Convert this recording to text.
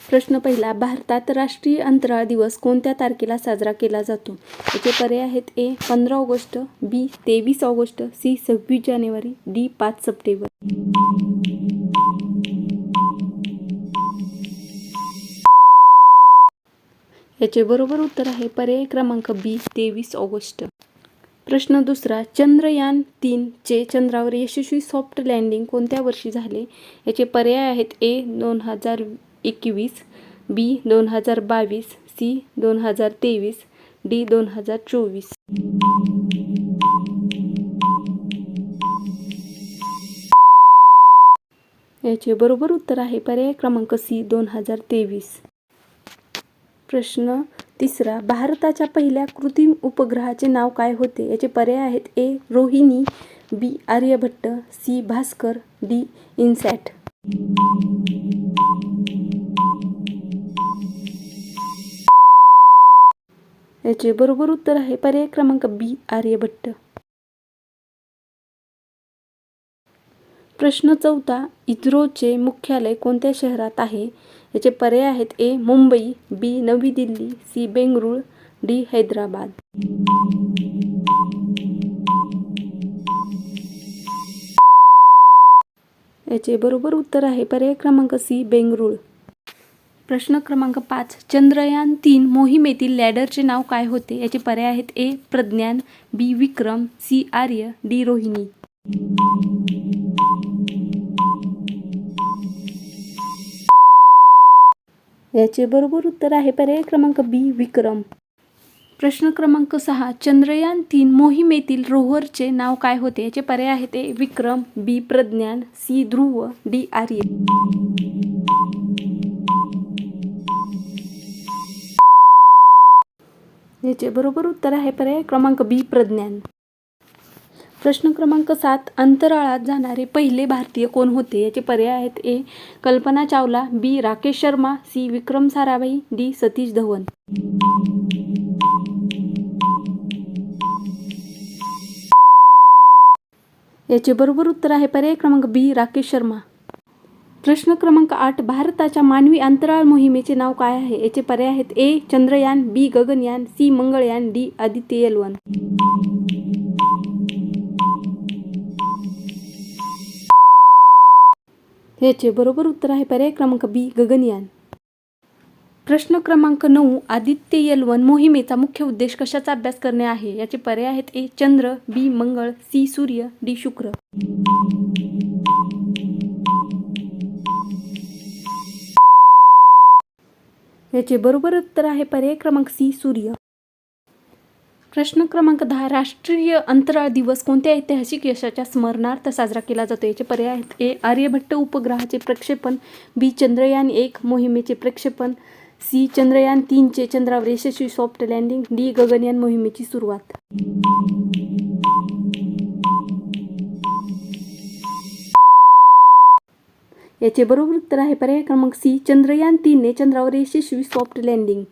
प्रश्न पहिला, भारतात राष्ट्रीय अंतराळ दिवस कोणत्या तारखेला साजरा केला जातो? याचे पर्याय आहेत ए 15 ऑगस्ट, बी 23 ऑगस्ट, सी 26 जानेवारी, डी 5 सप्टेंबर. याचे बरोबर उत्तर आहे पर्याय क्रमांक बी 23 ऑगस्ट. प्रश्न दुसरा, चंद्रयान-3 चे चंद्रावर यशस्वी सॉफ्ट लँडिंग कोणत्या वर्षी झाले? याचे पर्याय आहेत ए 2021, बी 2022, सी 2023, डी 2024. याचे बरोबर उत्तर आहे पर्याय क्रमांक सी 2023. प्रश्न तिसरा, भारताच्या पहिल्या कृत्रिम उपग्रहाचे नाव काय होते? याचे पर्याय आहेत A Rohini, B Aryabhata, C Bhaskara, D INSAT. याचे बरोबर उत्तर आहे पर्याय क्रमांक बी आर्यभट्ट. प्रश्न चौथा, इस्रोचे मुख्यालय कोणत्या शहरात आहे? याचे पर्याय आहेत ए मुंबई, बी नवी दिल्ली, सी बेंगळुरू, डी हैदराबाद. याचे बरोबर उत्तर आहे पर्याय क्रमांक सी बेंगळुरू. प्रश्न क्रमांक 5, चंद्रयान-3 मोहिमेतील लँडरचे नाव काय होते? याचे पर्याय आहेत ए प्रज्ञान, बी विक्रम, सी आर्य, डी रोहिणी. याचे बरोबर उत्तर आहे पर्याय क्रमांक बी विक्रम. प्रश्न क्रमांक 6, चंद्रयान-3 मोहिमेतील रोव्हरचे नाव काय होते? याचे पर्याय आहेत ए विक्रम, बी प्रज्ञान, सी ध्रुव, डी आर्य. याचे बरोबर उत्तर आहे पर्याय क्रमांक बी प्रज्ञान. प्रश्न क्रमांक 7, अंतराळात जाणारे पहिले भारतीय कोण होते? याचे पर्याय आहेत ए कल्पना चावला, बी राकेश शर्मा, सी विक्रम साराभाई, डी सतीश धवन. याचे बरोबर उत्तर आहे पर्याय क्रमांक बी राकेश शर्मा. प्रश्न क्रमांक 8, भारताच्या मानवी अंतराळ मोहिमेचे नाव काय आहे? याचे पर्याय आहेत A Chandrayaan, B Gaganyaan, C Mangalyaan, D Aditya L one. याचे बरोबर उत्तर आहे पर्याय क्रमांक बी गगनयान. प्रश्न क्रमांक 9, आदित्य एल1 मोहिमेचा मुख्य उद्देश कशाचा अभ्यास करणे आहे? याचे पर्याय आहेत ए चंद्र, बी मंगळ, सी सूर्य, डी शुक्र. याचे बरोबर उत्तर आहे पर्याय क्रमांक सी सूर्य. प्रश्न क्रमांक 10, राष्ट्रीय अंतराळ दिवस कोणत्या ऐतिहासिक यशाच्या स्मरणार्थ साजरा केला जातो? याचे पर्याय आहेत ए आर्यभट्ट उपग्रहाचे प्रक्षेपण, बी चंद्रयान-1 मोहिमेचे प्रक्षेपण, सी चंद्रयान-3 चे चंद्रावर यशस्वी सॉफ्ट लँडिंग, डी गगनयान मोहिमेची सुरुवात. याचे बरोबर उत्तर आहे पर्याय क्रमांक सी चंद्रयान-3 ने चंद्रावर यशस्वी सॉफ्ट लँडिंग.